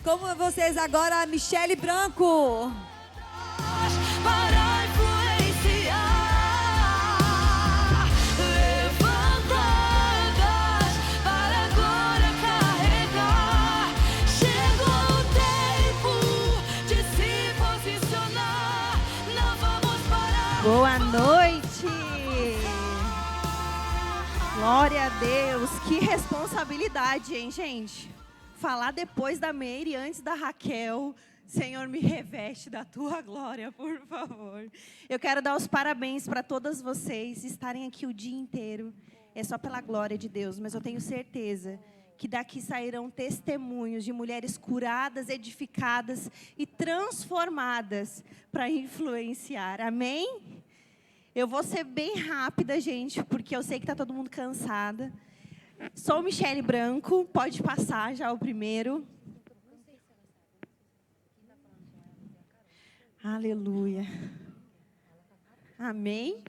Com vocês agora, a Michele Branco. Para influenciar, levantadas para agora carregar. Chegou o tempo de se posicionar, não vamos parar. Boa noite! Glória a Deus! Que responsabilidade, hein, gente? Falar depois da Meire e antes da Raquel. Senhor, me reveste da tua glória, por favor. Eu quero dar os parabéns para todas vocês estarem aqui o dia inteiro. É só pela glória de Deus, mas eu tenho certeza que daqui sairão testemunhos de mulheres curadas, edificadas e transformadas para influenciar. Amém? Eu vou ser bem rápida, gente, porque eu sei que está todo mundo cansada. Sou Michele Branco, pode passar já o primeiro. Aleluia. Amém.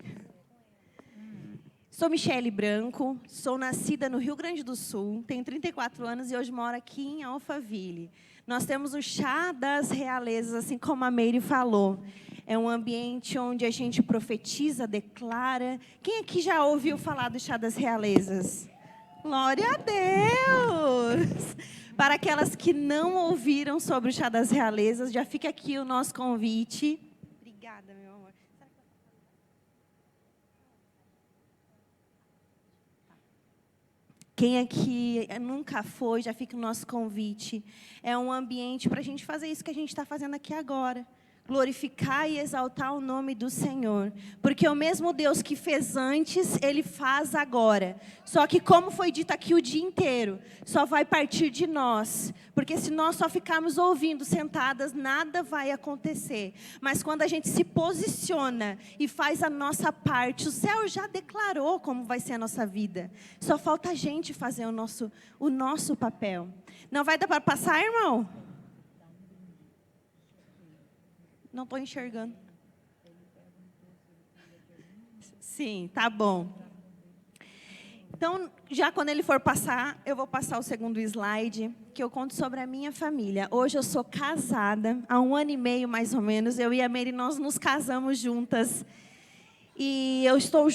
Sou Michele Branco, sou nascida no Rio Grande do Sul, tenho 34 anos e hoje moro aqui em Alphaville. Nós temos o Chá das Realezas, assim como a Meire falou. É um ambiente onde a gente profetiza, declara. Quem aqui já ouviu falar do Chá das Realezas? Glória a Deus! Para aquelas que não ouviram sobre o Chá das Realezas, já fica aqui o nosso convite. Obrigada, meu amor. Quem aqui nunca foi, já fica o nosso convite. É um ambiente para a gente fazer isso que a gente está fazendo aqui agora. Glorificar e exaltar o nome do Senhor. Porque o mesmo Deus que fez antes, Ele faz agora. Só que como foi dito aqui o dia inteiro, só vai partir de nós. Porque se nós só ficarmos ouvindo, sentadas, nada vai acontecer. Mas quando a gente se posiciona e faz a nossa parte, o céu já declarou como vai ser a nossa vida. Só falta a gente fazer o nosso papel. Não vai dar para passar, irmão? Não estou enxergando. Sim, tá bom. Então, já quando ele for passar, eu vou passar o segundo slide, que eu conto sobre a minha família. Hoje eu sou casada, há 1 ano e meio mais ou menos. Eu e a Meire, nós nos casamos juntas. E eu estou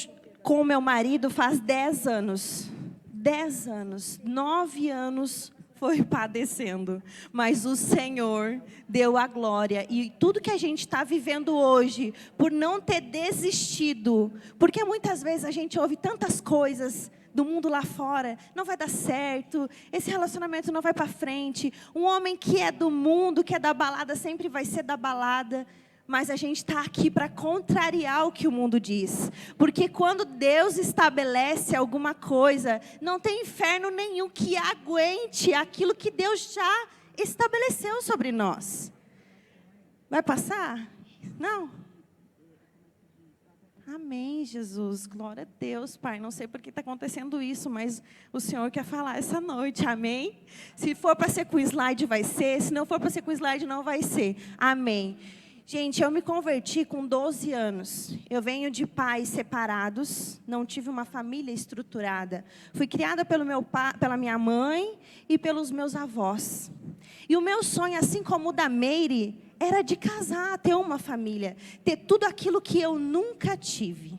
com o meu marido faz 10 anos. 10 anos, 9 anos foi padecendo, mas o Senhor deu a glória, e tudo que a gente está vivendo hoje, por não ter desistido, porque muitas vezes a gente ouve tantas coisas do mundo lá fora, não vai dar certo, esse relacionamento não vai para frente, um homem que é do mundo, que é da balada, sempre vai ser da balada. Mas a gente está aqui para contrariar o que o mundo diz. Porque quando Deus estabelece alguma coisa, não tem inferno nenhum que aguente aquilo que Deus já estabeleceu sobre nós. Vai passar? Não? Amém, Jesus. Glória a Deus, Pai. Não sei por que está acontecendo isso, mas o Senhor quer falar essa noite. Amém? Se for para ser com slide, vai ser. Se não for para ser com slide, não vai ser. Amém. Gente, eu me converti com 12 anos. Eu venho de pais separados, não tive uma família estruturada. Fui criada pelo meu pai, pela minha mãe e pelos meus avós. E o meu sonho, assim como o da Meire, era de casar, ter uma família, ter tudo aquilo que eu nunca tive.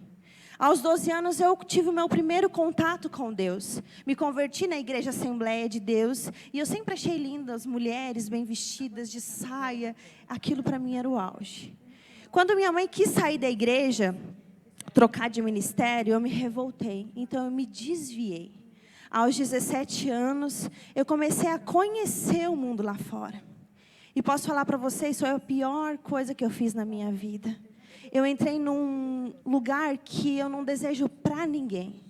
Aos 12 anos eu tive o meu primeiro contato com Deus. Me converti na Igreja Assembleia de Deus. E eu sempre achei lindas as mulheres bem vestidas, de saia. Aquilo para mim era o auge. Quando minha mãe quis sair da igreja, trocar de ministério, eu me revoltei. Então eu me desviei. Aos 17 anos, eu comecei a conhecer o mundo lá fora. E posso falar para vocês, isso é a pior coisa que eu fiz na minha vida. Eu entrei num lugar que eu não desejo para ninguém.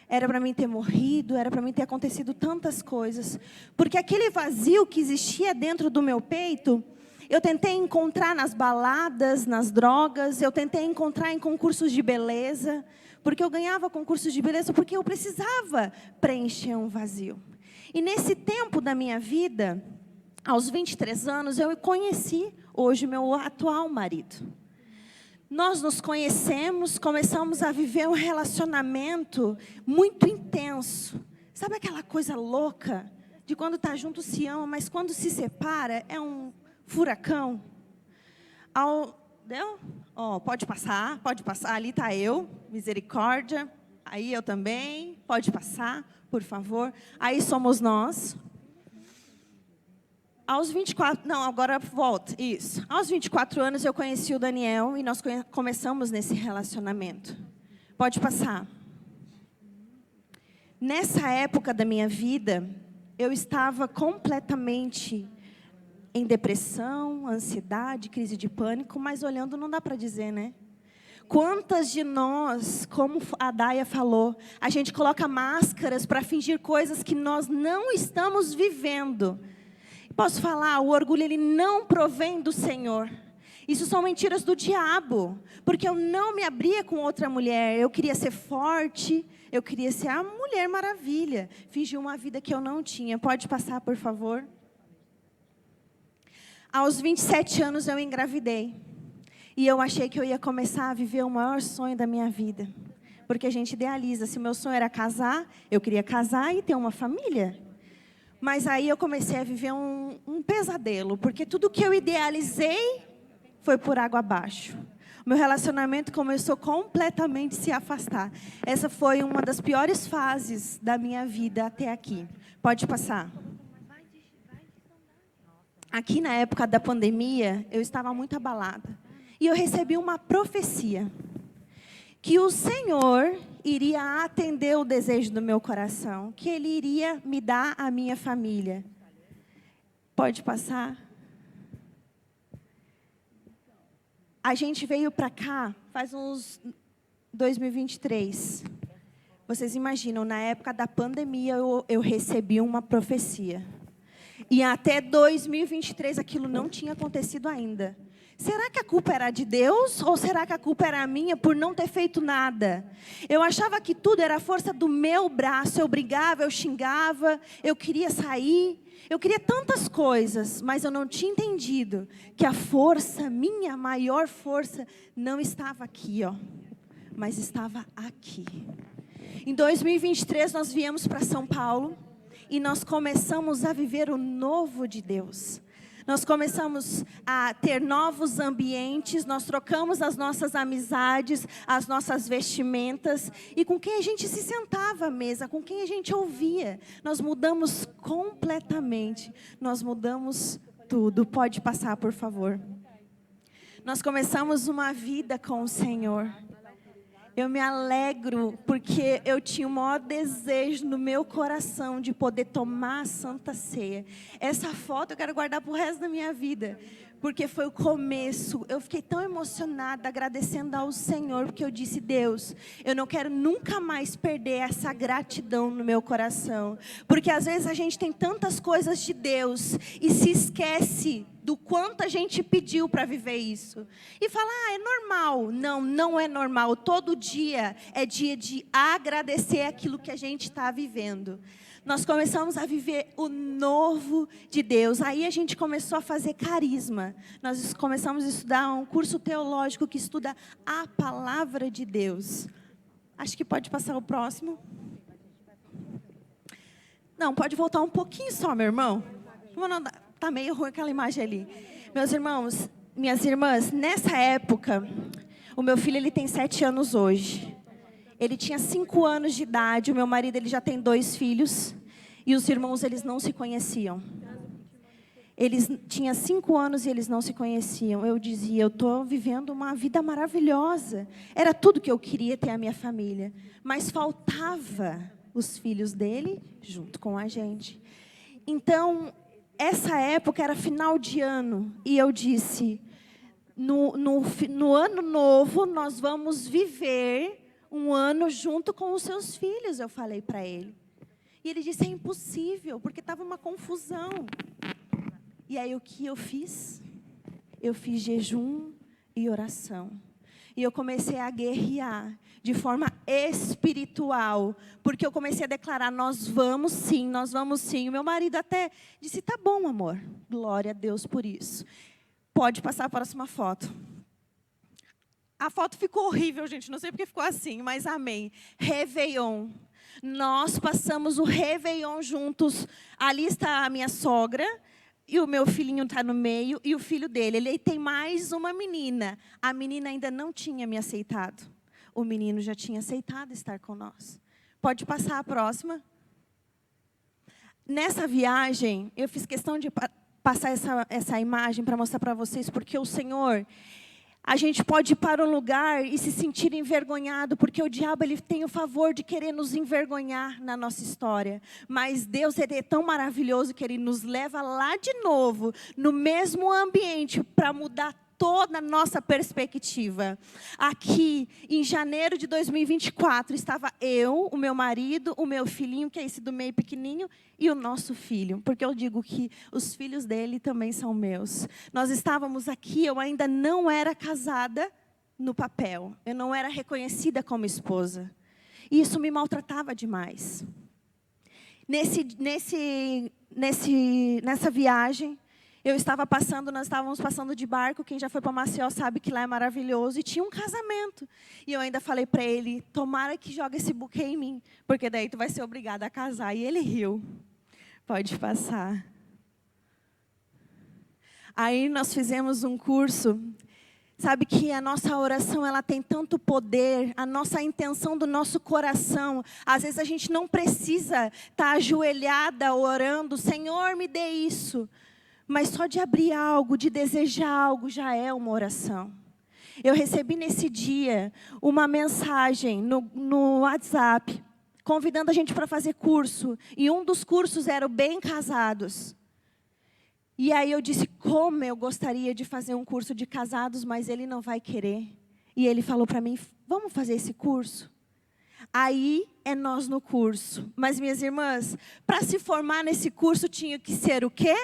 Era para mim ter morrido, era para mim ter acontecido tantas coisas. Porque aquele vazio que existia dentro do meu peito, eu tentei encontrar nas baladas, nas drogas, eu tentei encontrar em concursos de beleza, porque eu ganhava concursos de beleza, porque eu precisava preencher um vazio. E nesse tempo da minha vida, aos 23 anos, eu conheci hoje meu atual marido. Nós nos conhecemos, começamos a viver um relacionamento muito intenso. Sabe aquela coisa louca de quando está junto se ama, mas quando se separa é um furacão. Deu? Pode passar. Ali está eu, misericórdia. Aí eu também. Pode passar, por favor. Aí somos nós. Aos 24, não, agora volta, isso. Aos 24 anos eu conheci o Daniel e nós começamos nesse relacionamento. Pode passar. Nessa época da minha vida, eu estava completamente em depressão, ansiedade, crise de pânico, mas olhando não dá para dizer, né? Quantas de nós, como a Daia falou, a gente coloca máscaras para fingir coisas que nós não estamos vivendo. Posso falar, o orgulho ele não provém do Senhor. Isso são mentiras do diabo, porque eu não me abria com outra mulher. Eu queria ser forte, eu queria ser a Mulher Maravilha. Fingi uma vida que eu não tinha. Pode passar, por favor. Aos 27 anos eu engravidei. E eu achei que eu ia começar a viver o maior sonho da minha vida. Porque a gente idealiza, se o meu sonho era casar, eu queria casar e ter uma família. Mas aí eu comecei a viver um pesadelo, porque tudo que eu idealizei foi por água abaixo. O meu relacionamento começou completamente a se afastar. Essa foi uma das piores fases da minha vida até aqui. Pode passar. Aqui na época da pandemia, eu estava muito abalada. E eu recebi uma profecia. Que o Senhor iria atender o desejo do meu coração. Que Ele iria me dar a minha família. Pode passar. A gente veio para cá, faz uns 2023. Vocês imaginam, na época da pandemia, eu recebi uma profecia. E até 2023 aquilo não tinha acontecido ainda. Será que a culpa era de Deus ou será que a culpa era minha por não ter feito nada? Eu achava que tudo era a força do meu braço. Eu brigava, eu xingava, eu queria sair. Eu queria tantas coisas, mas eu não tinha entendido que a força, minha maior força, não estava aqui, mas estava aqui. Em 2023 nós viemos para São Paulo e nós começamos a viver o novo de Deus. Nós começamos a ter novos ambientes, nós trocamos as nossas amizades, as nossas vestimentas, e com quem a gente se sentava à mesa, com quem a gente ouvia. Nós mudamos completamente, nós mudamos tudo. Pode passar, por favor. Nós começamos uma vida com o Senhor. Eu me alegro porque eu tinha o maior desejo no meu coração de poder tomar a Santa Ceia. Essa foto eu quero guardar para o resto da minha vida, porque foi o começo. Eu fiquei tão emocionada, agradecendo ao Senhor, porque eu disse, Deus, eu não quero nunca mais perder essa gratidão no meu coração. Porque às vezes a gente tem tantas coisas de Deus e se esquece do quanto a gente pediu para viver isso. E fala, é normal. Não, não é normal. Todo dia é dia de agradecer aquilo que a gente está vivendo. Nós começamos a viver o novo de Deus. Aí a gente começou a fazer carisma. Nós começamos a estudar um curso teológico que estuda a palavra de Deus. Acho que pode passar o próximo. Não, pode voltar um pouquinho só, meu irmão. Está meio ruim aquela imagem ali. Meus irmãos, minhas irmãs, nessa época, o meu filho ele tem 7 anos hoje. Ele tinha 5 anos de idade, o meu marido ele já tem 2 filhos. E os irmãos, eles não se conheciam. Eles tinham 5 anos e eles não se conheciam. Eu dizia, eu estou vivendo uma vida maravilhosa. Era tudo que eu queria ter a minha família. Mas faltava os filhos dele junto com a gente. Então, essa época era final de ano. E eu disse, no ano novo, nós vamos viver um ano junto com os seus filhos, eu falei para ele. E ele disse, é impossível, porque estava uma confusão. E aí o que eu fiz? Eu fiz jejum e oração. E eu comecei a guerrear de forma espiritual, porque eu comecei a declarar, nós vamos sim, nós vamos sim. O meu marido até disse, tá bom, amor, glória a Deus por isso. Pode passar a próxima foto. A foto ficou horrível, gente, não sei porque ficou assim, mas amém. Réveillon. Nós passamos o Réveillon juntos. Ali está a minha sogra, e o meu filhinho está no meio, e o filho dele. Ele tem mais uma menina. A menina ainda não tinha me aceitado. O menino já tinha aceitado estar com nós. Pode passar a próxima. Nessa viagem, eu fiz questão de passar essa imagem para mostrar para vocês, porque o Senhor, a gente pode ir para um lugar e se sentir envergonhado, porque o diabo ele tem o favor de querer nos envergonhar na nossa história. Mas Deus ele é tão maravilhoso que Ele nos leva lá de novo, no mesmo ambiente, para mudar toda a nossa perspectiva. Aqui, em janeiro de 2024, estava eu, o meu marido, o meu filhinho, que é esse do meio pequenininho, e o nosso filho. Porque eu digo que os filhos dele também são meus. Nós estávamos aqui, eu ainda não era casada no papel. Eu não era reconhecida como esposa. E isso me maltratava demais. Nessa viagem, nós estávamos passando de barco, quem já foi para Maceió sabe que lá é maravilhoso, e tinha um casamento. E eu ainda falei para ele, tomara que jogue esse buquê em mim, porque daí tu vai ser obrigada a casar. E ele riu. Pode passar. Aí nós fizemos um curso. Sabe que a nossa oração, ela tem tanto poder, a nossa intenção do nosso coração. Às vezes a gente não precisa estar ajoelhada orando, Senhor, me dê isso. Mas só de abrir algo, de desejar algo, já é uma oração. Eu recebi nesse dia uma mensagem no WhatsApp, convidando a gente para fazer curso. E um dos cursos era o Bem Casados. E aí eu disse, como eu gostaria de fazer um curso de casados, mas ele não vai querer. E ele falou para mim, vamos fazer esse curso? Aí é nós no curso. Mas minhas irmãs, para se formar nesse curso tinha que ser o quê?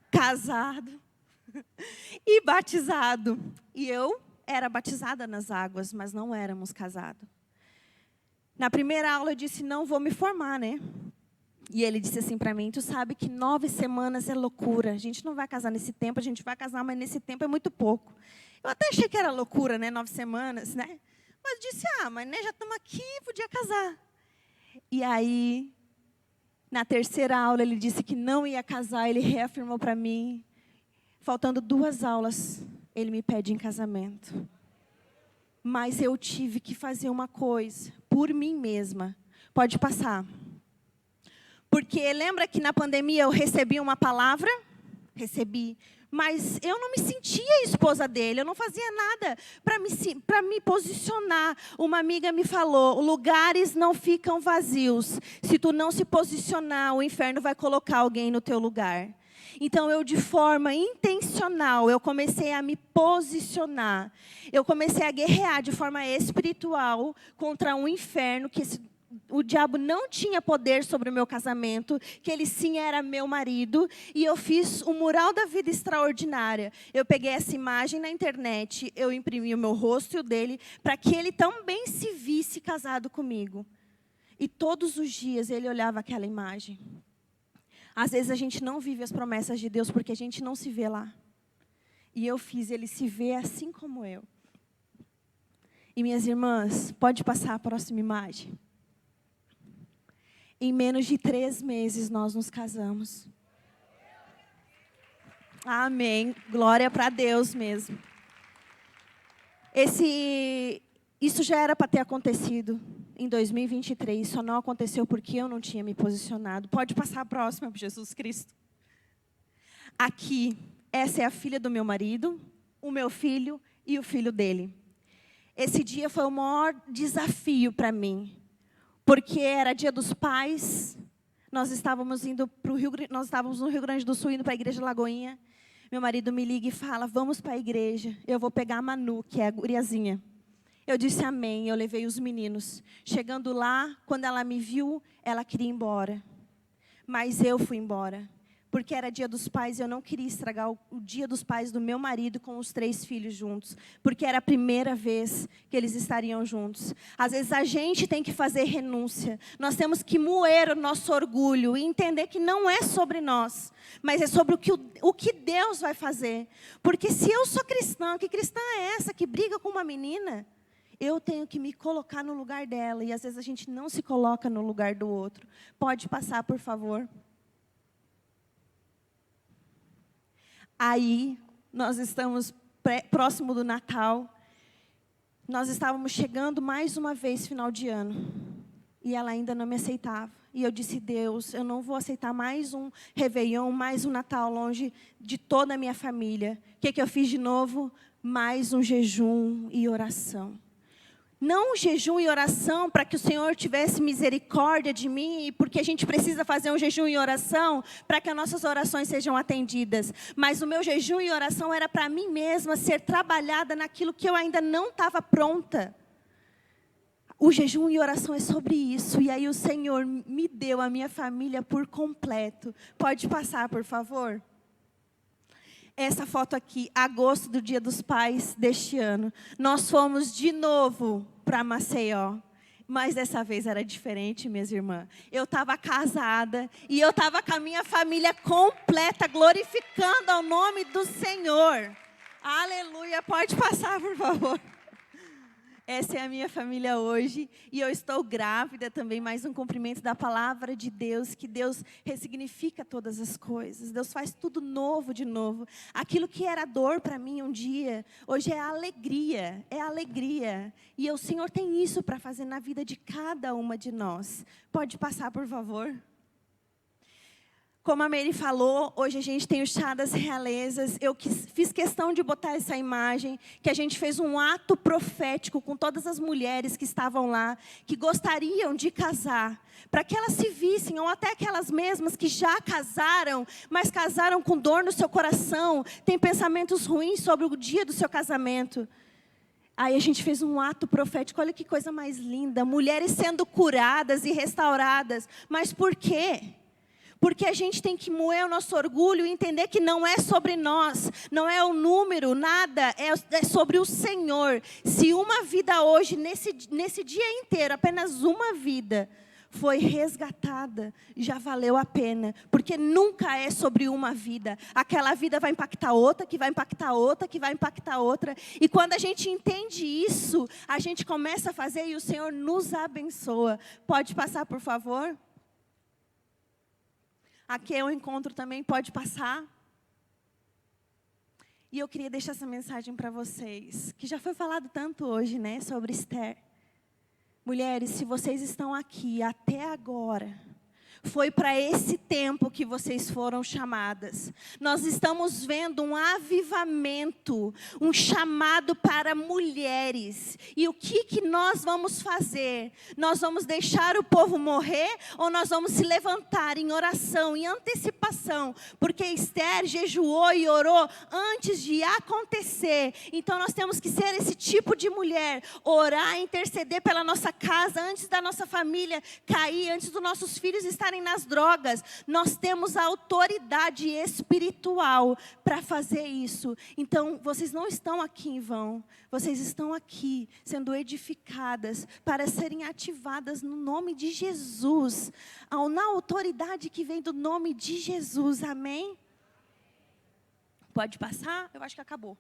Casado e batizado. E eu era batizada nas águas, mas não éramos casados. Na primeira aula eu disse, não vou me formar, né? E ele disse assim para mim, tu sabe que 9 semanas é loucura. A gente não vai casar nesse tempo, a gente vai casar, mas nesse tempo é muito pouco. Eu até achei que era loucura, né? 9 semanas, né? Mas disse, mas né, já estamos aqui, podia casar. E aí, na terceira aula, ele disse que não ia casar, ele reafirmou para mim. Faltando 2 aulas, ele me pede em casamento. Mas eu tive que fazer uma coisa, por mim mesma. Pode passar. Porque lembra que na pandemia eu recebi uma palavra? Recebi. Mas eu não me sentia esposa dele, eu não fazia nada para me posicionar. Uma amiga me falou, lugares não ficam vazios. Se tu não se posicionar, o inferno vai colocar alguém no teu lugar. Então, eu de forma intencional, eu comecei a me posicionar. Eu comecei a guerrear de forma espiritual contra um inferno que o diabo não tinha poder sobre o meu casamento, que ele sim era meu marido, e eu fiz o mural da vida extraordinária. Eu peguei essa imagem na internet, eu imprimi o meu rosto e o dele, para que ele também se visse casado comigo. E todos os dias ele olhava aquela imagem. Às vezes a gente não vive as promessas de Deus, porque a gente não se vê lá. E eu fiz ele se ver assim como eu. E minhas irmãs, pode passar a próxima imagem. Em menos de 3 meses, nós nos casamos. Amém. Glória para Deus mesmo. Isso já era para ter acontecido em 2023. Só não aconteceu porque eu não tinha me posicionado. Pode passar a próxima, Jesus Cristo. Aqui, essa é a filha do meu marido, o meu filho e o filho dele. Esse dia foi o maior desafio para mim. Porque era dia dos pais, nós estávamos no Rio Grande do Sul, indo para a igreja Lagoinha. Meu marido me liga e fala, vamos para a igreja, eu vou pegar a Manu, que é a guriazinha. Eu disse amém, eu levei os meninos. Chegando lá, quando ela me viu, ela queria ir embora. Mas eu fui embora. Porque era dia dos pais, eu não queria estragar o dia dos pais do meu marido com os 3 filhos juntos. Porque era a primeira vez que eles estariam juntos. Às vezes a gente tem que fazer renúncia. Nós temos que moer o nosso orgulho e entender que não é sobre nós. Mas é sobre o que Deus vai fazer. Porque se eu sou cristã, que cristã é essa que briga com uma menina? Eu tenho que me colocar no lugar dela. E às vezes a gente não se coloca no lugar do outro. Pode passar, por favor. Aí, nós estamos próximo do Natal. Nós estávamos chegando mais uma vez, final de ano. E ela ainda não me aceitava. E eu disse, Deus, eu não vou aceitar mais um Réveillon, mais um Natal longe de toda a minha família. O que eu fiz de novo? Mais um jejum e oração. Não um jejum e oração para que o Senhor tivesse misericórdia de mim, porque a gente precisa fazer um jejum e oração para que as nossas orações sejam atendidas. Mas o meu jejum e oração era para mim mesma ser trabalhada naquilo que eu ainda não estava pronta. O jejum e oração é sobre isso. E aí o Senhor me deu a minha família por completo. Pode passar, por favor? Essa foto aqui, agosto do Dia dos Pais deste ano. Nós fomos de novo para Maceió. Mas dessa vez era diferente, minhas irmãs. Eu estava casada e eu estava com a minha família completa, glorificando ao nome do Senhor. Aleluia. Pode passar, por favor. Essa é a minha família hoje, e eu estou grávida também, mais um cumprimento da palavra de Deus, que Deus ressignifica todas as coisas, Deus faz tudo novo de novo. Aquilo que era dor para mim um dia, hoje é alegria, e o Senhor tem isso para fazer na vida de cada uma de nós. Pode passar, por favor? Como a Mary falou, hoje a gente tem o chá das realezas. Eu fiz questão de botar essa imagem, que a gente fez um ato profético com todas as mulheres que estavam lá, que gostariam de casar, para que elas se vissem, ou até aquelas mesmas que já casaram, mas casaram com dor no seu coração, têm pensamentos ruins sobre o dia do seu casamento. Aí a gente fez um ato profético, olha que coisa mais linda, mulheres sendo curadas e restauradas. Mas por quê? Porque a gente tem que moer o nosso orgulho e entender que não é sobre nós, não é o número, nada, é sobre o Senhor. Se uma vida hoje, nesse dia inteiro, apenas uma vida foi resgatada, já valeu a pena. Porque nunca é sobre uma vida. Aquela vida vai impactar outra, que vai impactar outra, que vai impactar outra. E quando a gente entende isso, a gente começa a fazer e o Senhor nos abençoa. Pode passar, por favor? Aqui é o encontro também, pode passar. E eu queria deixar essa mensagem para vocês, que já foi falado tanto hoje, né, sobre Esther. Mulheres, se vocês estão aqui até agora, foi para esse tempo que vocês foram chamadas. Nós estamos vendo um avivamento, um chamado para mulheres. E o que nós vamos fazer? Nós vamos deixar o povo morrer ou nós vamos se levantar em oração, em antecipação? Porque Esther jejuou e orou antes de acontecer. Então nós temos que ser esse tipo de mulher, orar, interceder pela nossa casa, antes da nossa família cair, antes dos nossos filhos estarem nas drogas. Nós temos a autoridade espiritual para fazer isso. Então, vocês não estão aqui em vão. Vocês estão aqui sendo edificadas para serem ativadas no nome de Jesus. Na autoridade que vem do nome de Jesus. Amém? Pode passar? Eu acho que acabou.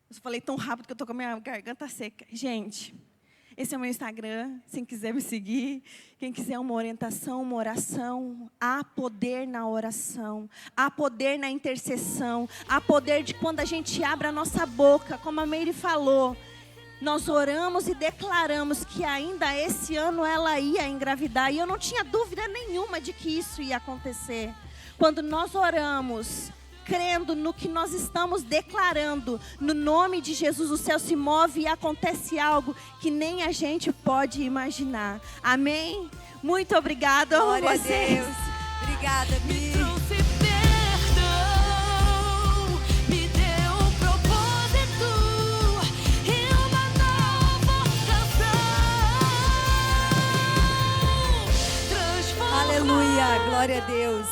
Eu falei tão rápido que eu estou com a minha garganta seca. Gente, esse é o meu Instagram, quem quiser me seguir, quem quiser uma orientação, uma oração, há poder na oração, há poder na intercessão, há poder de quando a gente abre a nossa boca, como a Mary falou, nós oramos e declaramos que ainda esse ano ela ia engravidar, e eu não tinha dúvida nenhuma de que isso ia acontecer. Quando nós oramos, crendo no que nós estamos declarando, no nome de Jesus, o céu se move e acontece algo que nem a gente pode imaginar. Amém? Muito obrigada. Glória a Deus. Obrigada, Mi. Trouxe perdão, me deu um propósito e uma nova canção. Transformou Aleluia, glória a Deus.